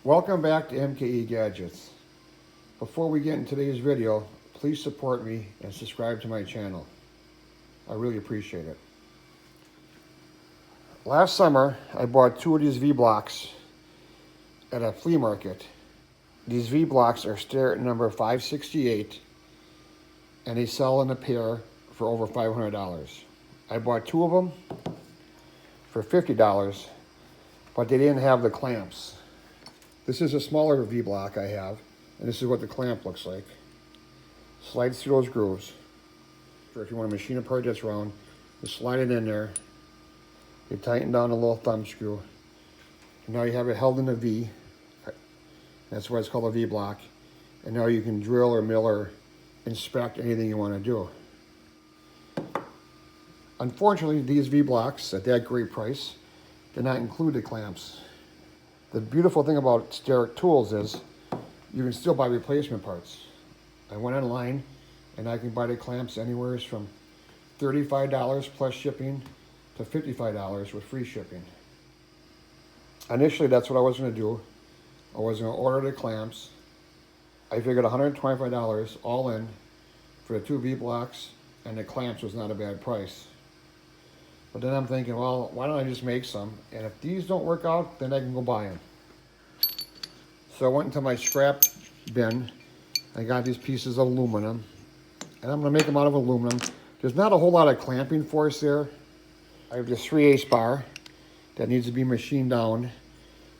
Welcome back to MKE Gadgets. Before we get into today's video, please support me and subscribe to my channel. I really appreciate it. Last summer, I bought 2 of these V-blocks at a flea market. These V-blocks are Starrett number 568, and they sell in a pair for over $500. I bought 2 of them for $50, but they didn't have the clamps. This is a smaller V-block I have, and this is what the clamp looks like. Slides through those grooves. Or if you want to machine a part that's round, you slide it in there. You tighten down a little thumb screw. And now you have it held in a V. That's why it's called a V-block. And now you can drill or mill or inspect anything you want to do. Unfortunately, these V-blocks at that great price do not include the clamps. The beautiful thing about Starrett tools is you can still buy replacement parts. I went online and I can buy the clamps anywhere from $35 plus shipping to $55 with free shipping. Initially, that's what I was going to do. I was going to order the clamps. I figured $125 all in for the 2 V-blocks, and the clamps was not a bad price. But then I'm thinking, well, why don't I just make some? And if these don't work out, then I can go buy them. So I went into my scrap bin. I got these pieces of aluminum, and I'm going to make them out of aluminum. There's not a whole lot of clamping force there. I have this 3/8 bar that needs to be machined down,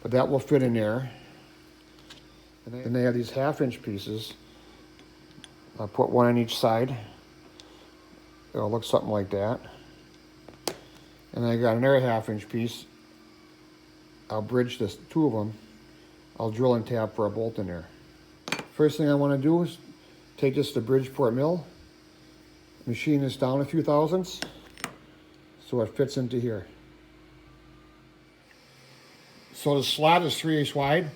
but that will fit in there. And then they have these 1/2-inch pieces. I'll put one on each side. It'll look something like that. And I got another 1/2-inch piece. I'll bridge this 2 of them. I'll drill and tap for a bolt in there. First thing I want to do is take this to Bridgeport mill, machine this down a few thousandths so it fits into here. So the slot is 3/8 wide,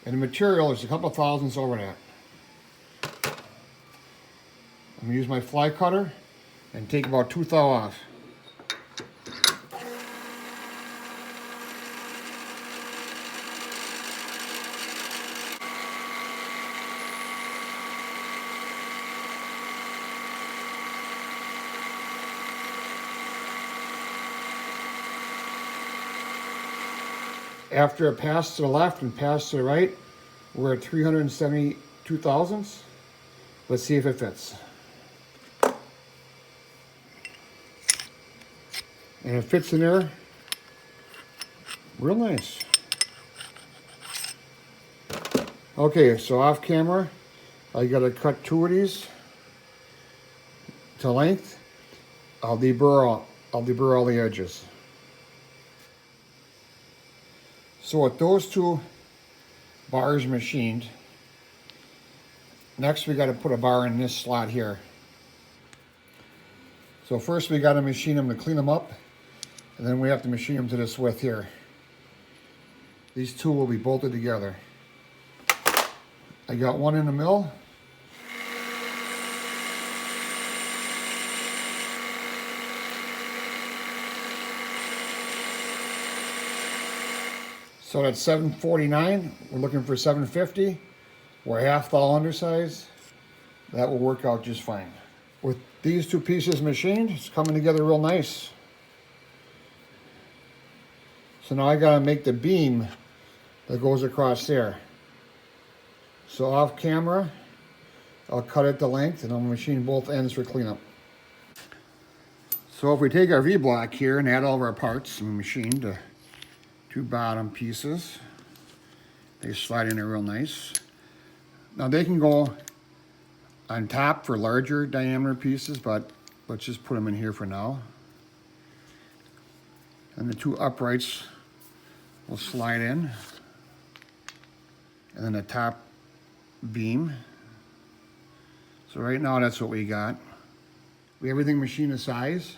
and the material is a couple thousandths over that. I'm going to use my fly cutter and take about 2 thou off. After it passed to the left and passed to the right, we're at 372 thousandths. Let's see if it fits. And it fits in there real nice. Okay, so off camera, I gotta cut 2 of these to length. I'll deburr all the edges. So with those 2 bars machined, next we got to put a bar in this slot here. So first we got to machine them to clean them up, and then we have to machine them to this width here. These 2 will be bolted together. I got one in the mill. So that's 749, we're looking for 750. We're 1/2 thou undersize. That will work out just fine. With these 2 pieces machined, it's coming together real nice. So now I gotta make the beam that goes across there. So off camera, I'll cut it to length and I'll machine both ends for cleanup. So if we take our V-block here and add all of our parts and machine the 2 bottom pieces, they slide in there real nice. Now they can go on top for larger diameter pieces, but let's just put them in here for now. And the 2 uprights will slide in. And then the top beam. So right now that's what we got. We have everything machined to size.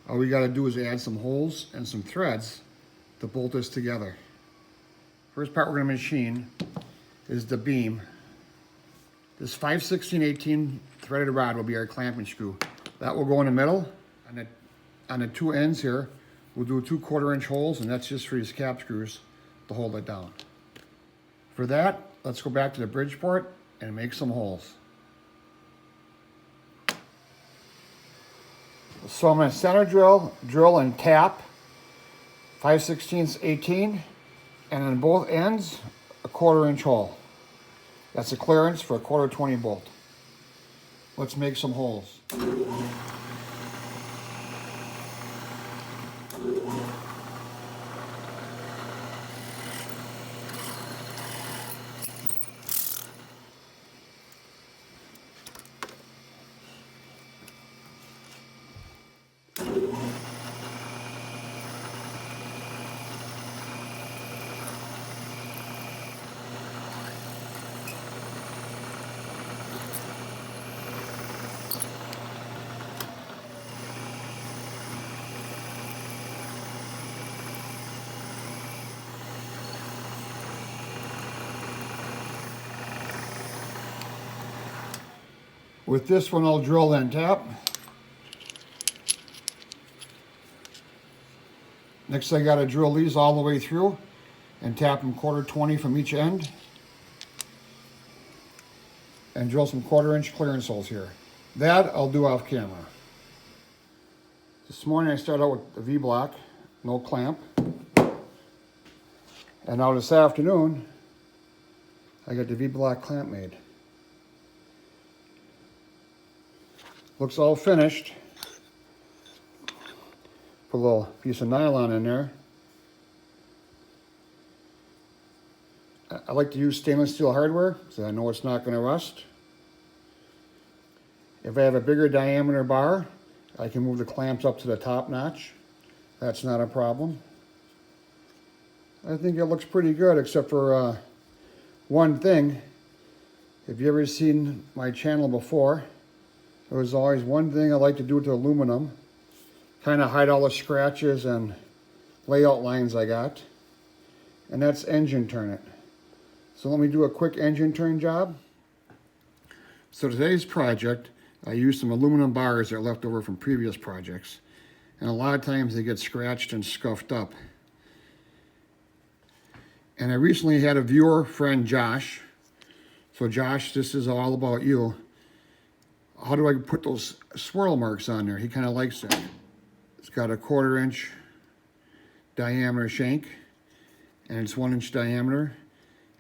All we gotta do is add some holes and some threads to bolt this together. First part we're gonna machine is the beam. This 5/16/18 threaded rod will be our clamping screw. That will go in the middle. On the 2 ends here, we'll do 2 1/4-inch holes, and that's just for these cap screws to hold it down. For that, let's go back to the Bridgeport and make some holes. So I'm going to center drill and tap 5/16 18, and on both ends, a 1/4 inch hole. That's the clearance for a 1/4 20 bolt. Let's make some holes. With this one, I'll drill and tap. Next, I got to drill these all the way through and tap them 1/4 20 from each end. And drill some 1/4 inch clearance holes here. That I'll do off camera. This morning I started out with the V-block, no clamp. And now this afternoon, I got the V-block clamp made. Looks all finished. Put a little piece of nylon in there. I like to use stainless steel hardware so I know it's not going to rust. If I have a bigger diameter bar, I can move the clamps up to the top notch. That's not a problem. I think it looks pretty good, except for one thing. If you ever seen my channel before, there was always one thing I like to do with the aluminum, kind of hide all the scratches and layout lines I got, and that's engine turn it. So let me do a quick engine turn job. So today's project, I used some aluminum bars that are left over from previous projects, and a lot of times they get scratched and scuffed up. And I recently had a viewer friend, Josh. So Josh, this is all about you. How do I put those swirl marks on there? He kind of likes it. It's got a 1/4 inch diameter shank, and it's 1 inch diameter.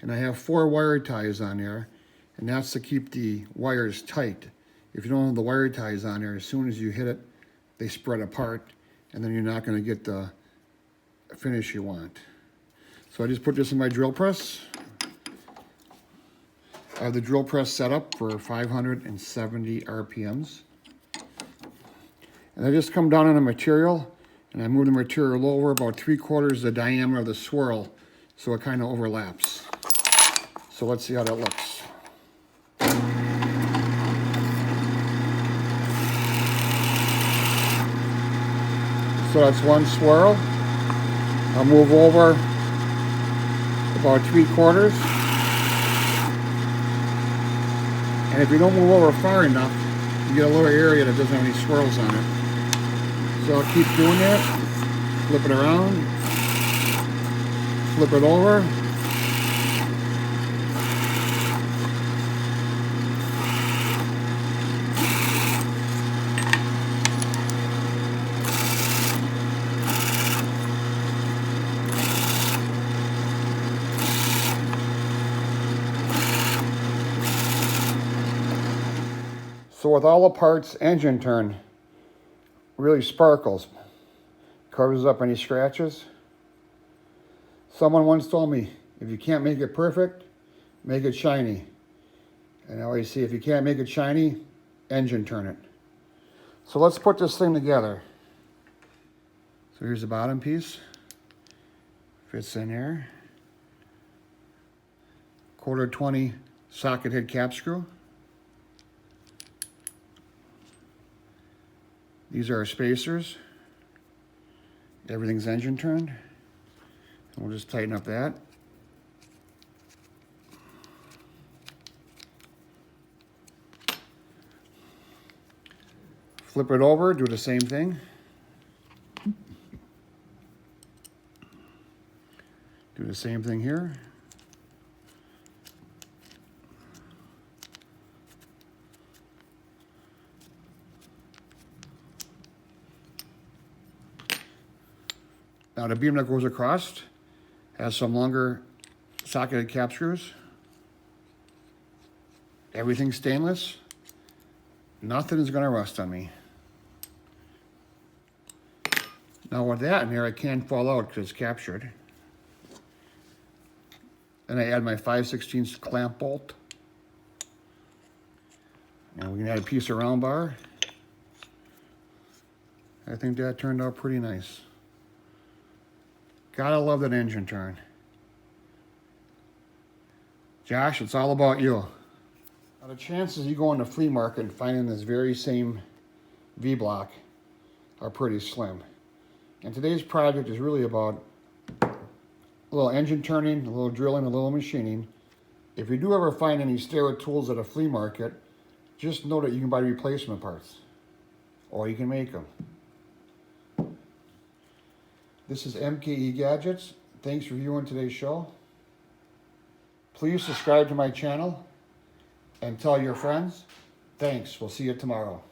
And I have 4 wire ties on there, and that's to keep the wires tight. If you don't have the wire ties on there, as soon as you hit it, they spread apart, and then you're not going to get the finish you want. So I just put this in my drill press. I have the drill press set up for 570 RPMs. And I just come down on the material, and I move the material over about 3/4 the diameter of the swirl, so it kind of overlaps. So let's see how that looks. So that's one swirl. I'll move over about 3/4. And if you don't move over far enough, you get a little area that doesn't have any swirls on it. So I'll keep doing that. Flip it around. Flip it over. So with all the parts, engine turn really sparkles, covers up any scratches. Someone once told me, if you can't make it perfect, make it shiny. And I always say, if you can't make it shiny, engine turn it. So let's put this thing together. So here's the bottom piece. Fits in here. 1/4 20 socket head cap screw. These are our spacers. Everything's engine turned. And we'll just tighten up that. Flip it over, do the same thing. Do the same thing here. Now the beam that goes across has some longer socketed cap screws. Everything's stainless. Nothing is going to rust on me. Now with that in here, it can't fall out because it's captured. Then I add my 5/16 clamp bolt. And we can add a piece of round bar. I think that turned out pretty nice. Gotta love that engine turn. Josh, it's all about you. Now the chances you go in the flea market and finding this very same V-block are pretty slim. And today's project is really about a little engine turning, a little drilling, a little machining. If you do ever find any Starrett tools at a flea market, just know that you can buy replacement parts, or you can make them. This is MKE Gadgets. Thanks for viewing today's show. Please subscribe to my channel and tell your friends. Thanks. We'll see you tomorrow.